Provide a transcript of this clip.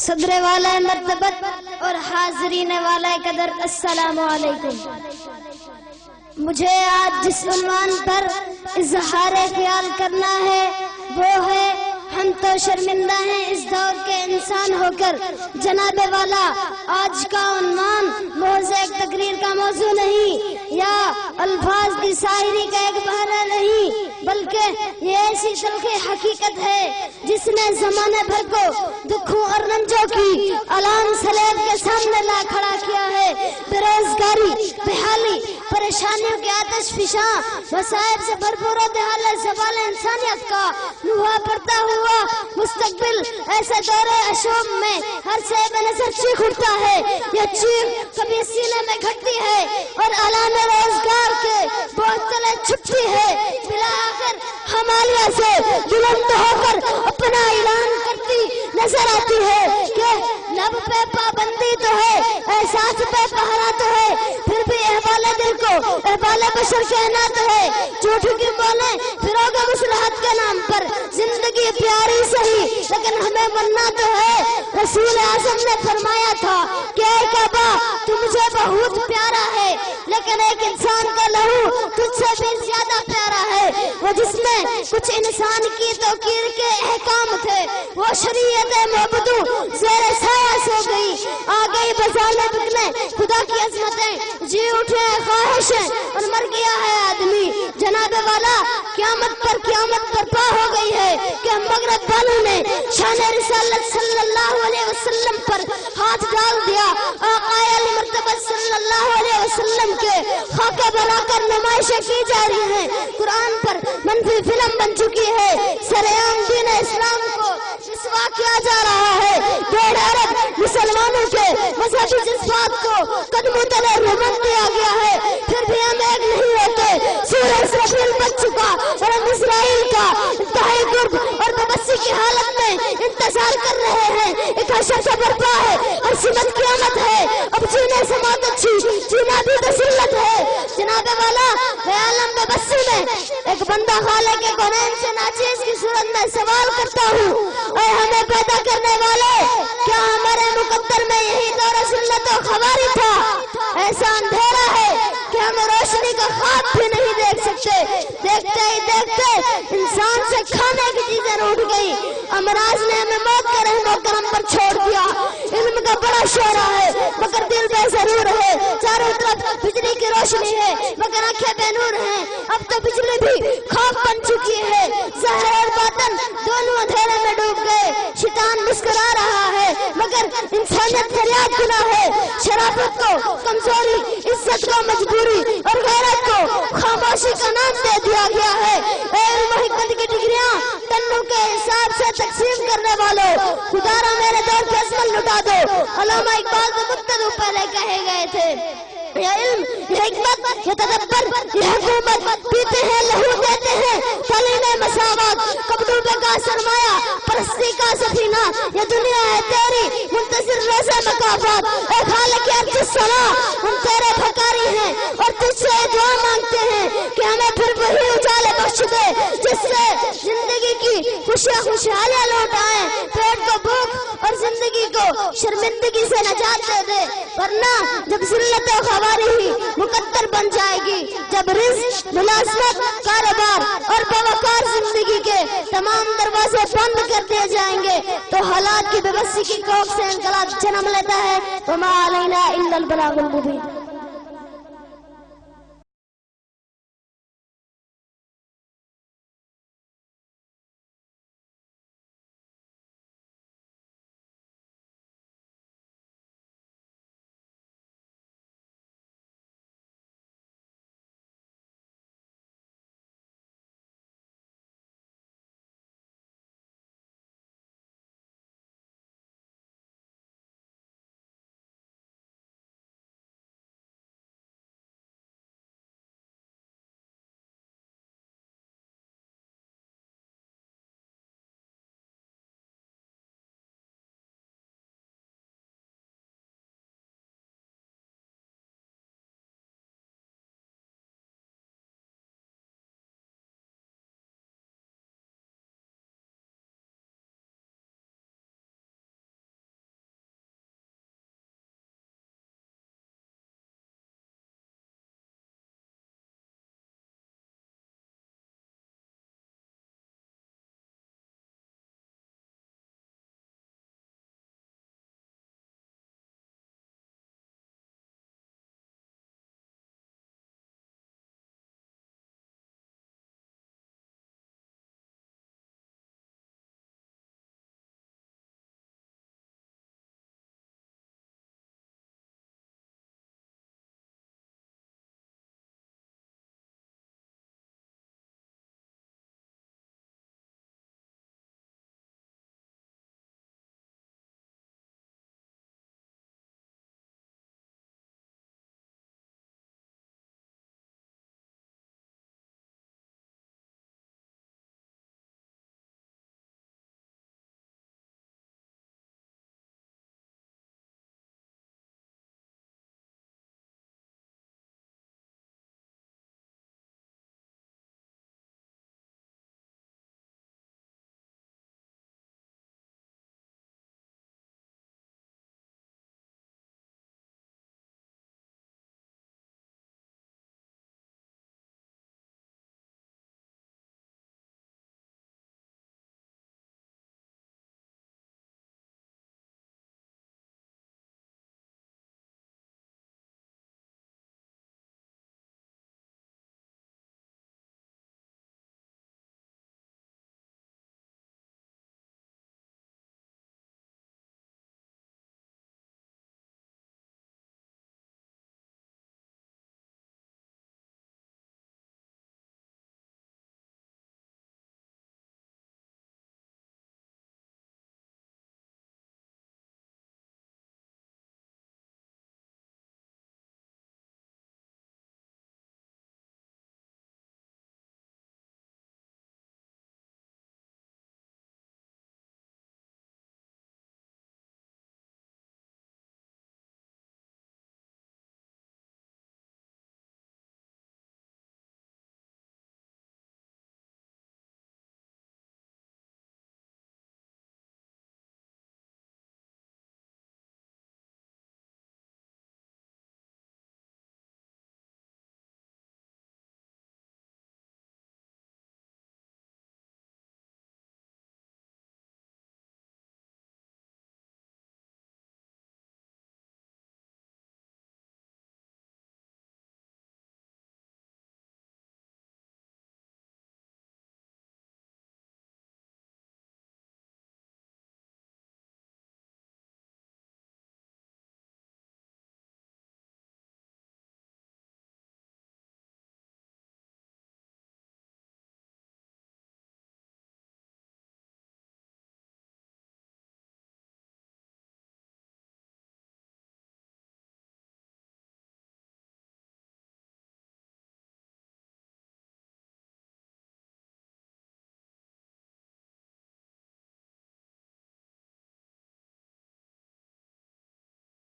صدر والا مرتبت اور حاضرین والا قدر، السلام علیکم۔ مجھے آج جس عنوان پر اظہار خیال کرنا ہے وہ ہے ہم تو شرمندہ ہیں اس دور کے انسان ہو کر۔ جناب والا، آج کا عنوان محض ایک تقریر کا موضوع نہیں یا الفاظ کی شاعری کا ایک بہانہ نہیں، بلکہ یہ ایسی تلخ حقیقت ہے جس نے زمانے بھر کو دکھوں اور رنجوں کی علام سلیب کے سامنے لا کھڑا کیا ہے۔ بے روزگاری، بحالی، پریشانیوں کے آتش فشاں مصائب سے بھرپور حال زوال انسانیت کا نوحہ پڑتا ہوا مستقبل ایسے دور اشوب میں ہر سے بے نظر چیخ اٹھتا ہے۔ یہ چیخ کبھی سینے میں گھٹتی ہے اور علام روزگار کے بوجھ تلے چھپتی ہے، بلا آخر ہمالیہ سے بلند ہو کر اپنا اعلان کرتی نظر آتی ہے کہ لب پہ پابندی تو ہے، احساس پہ پہرا تو ہے، پھر بھی احوال دل کو احوال بشر کہنا تو ہے۔ جھوٹ کی بولیں فروغ مصلحت کے نام پر، زندگی پیاری سہی لیکن ہمیں مرنا تو ہے۔ رسول اعظم نے فرمایا تھا کہ اے کعبہ تو مجھے بہت پیارا ہے، لیکن ایک انسان کا لہو تجھ سے بھی زیادہ پیارا ہے، وہ جس میں کچھ انسان کی توقیر کے احکام تھے، وہ شریعت معبودوں زیر سایہ سو گئی، آ گئی بزانے بکنے خدا کی عظمتیں، جی اٹھے خواہشیں اور مر گیا ہے آدمی۔ جناب والا، قیامت پر پا ہو گئی ہے کہ مغرب والوں نے شان رسالت صلی اللہ علیہ وسلم پر ہاتھ ڈال دیا، آقا علی مرتبہ صلی اللہ علیہ وسلم کے خاکے بنا کر نمائشیں کی جا رہی ہیں، قرآن پر منفی فلم بن چکی ہے، سرعام دین اسلام کو رسوا کیا جا رہا ہے، ڈیڑھ ارب مسلمانوں کے مذہبی جذبات کو قدموں تلے رہن دیا گیا ہے، پھر بھی ہم ایک نہیں ہوتے۔ سورہ اسرافیل بچ چکا اور ہم اسرائیل کا انتہائی قرب اور ببسی کی حالت میں انتظار کر رہے ہیں۔ ایک حشر سے برپا ہے اور سمت قیامت ہے، اب جینے سے موت اچھی، جینا بھی بسلت ہے۔ جناب والا، عالم ببسی میں ایک بندہ خالق کے کونین سے ناچیز کی صورت میں سوال کرتا ہوں، اے ہمیں پیدا کرنے والے، کیا ہمارے مقدر میں یہی دور ذلت و خواری تھا؟ ایسا اندھیرا ہے کہ ہم روشنی کا خواب بھی نہیں دیکھ سکتے۔ دیکھتے ہی دیکھتے انسان سے کھانے کی چیزیں روٹ گئی، امراض نے ہمیں موت کے رحم و کرم پر چھوڑ دیا۔ علم کا بڑا شعرا ہے مگر دل بے ضرور ہے، چاروں طرف بجلی کی روشنی ہے مگر آنکھیں بے نور ہیں، اب تو بجلی بھی خواب بن چکی ہے، ظاہر اور باطن دونوں اندھیرے میں ڈوب گئے۔ شیطان مسکرا رہا ہے مگر انسانیت فریاد گنا ہے، شرافت کو کمزوری، عزت کو مجبوری اور غیرت کو خاموشی کا نام دے دیا گیا ہے۔ اے علم و حکمت کی ڈگریاں تنوں کے حساب سے تقسیم کرنے والوں، خدا را میرے دور کے عظمت لٹا دو، علامہ اقبال سے مقتدو پہلے کہے گئے تھے۔ یہ علم، یہ حکمت، یہ تدبر، یہ حکومت، پیتے ہیں لہو دیتے ہیں تعلیم مساوات، کپڑوں پہ کا سرمایہ پرستی کا سفینہ، یہ دنیا ہے تیری منتظر روزہ مکافات۔ اے خالق ارض السماء، ہم تیرے بھکاری ہیں اور تجھ سے دعا مانگتے ہیں کہ ہمیں پھر وہی اجالے بخش دے جس سے زندگی کی خوشیاں خوشحالیاں لوٹ آئیں، پیٹ کو بھوک اور زندگی کو شرمندگی سے نجات دے دے، ورنہ جب ذلت و خواری ہی مقدر بن جائے گی، جب رزق، ملازمت، کاروبار اور باوقار زندگی کے تمام دروازے بند کر دیے جائیں گے تو حالات کی بے بسی کی کوکھ سے انقلاب جنم لیتا ہے۔ وما علینا الا البلاغ المبین۔